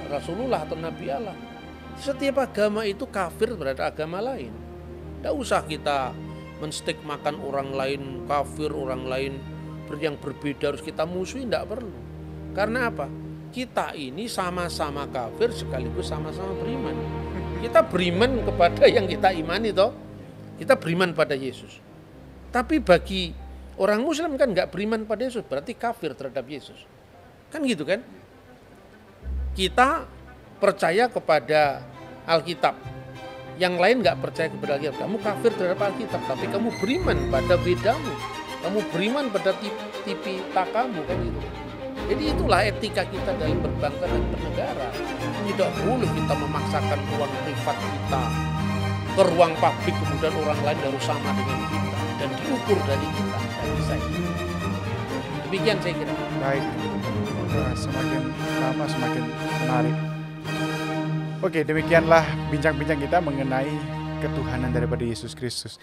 Rasulullah atau Nabi Allah. Setiap agama itu kafir terhadap agama lain. Tidak usah kita menstigmakan orang lain kafir, orang lain yang berbeda harus kita musuhi, tidak perlu. Karena apa? Kita ini sama-sama kafir sekaligus sama-sama beriman. Kita beriman kepada yang kita imani toh. Kita beriman pada Yesus. Tapi bagi orang Muslim kan nggak beriman pada Yesus, berarti kafir terhadap Yesus. Kan gitu kan? Kita percaya kepada Alkitab. Yang lain nggak percaya kepada Alkitab. Kamu kafir terhadap Alkitab, tapi kamu beriman pada bedamu. Kamu beriman pada tipita kamu, kan gitu. Jadi itulah etika kita dalam berbangsa dan bernegara. Tidak boleh kita memaksakan ruang privat kita ke ruang publik, kemudian orang lain harus sama dengan kita dan diukur dari kita. Tidak bisa. Demikian saya kira. Baik. Wah, semakin lama semakin menarik. Oke, demikianlah bincang-bincang kita mengenai ketuhanan daripada Yesus Kristus.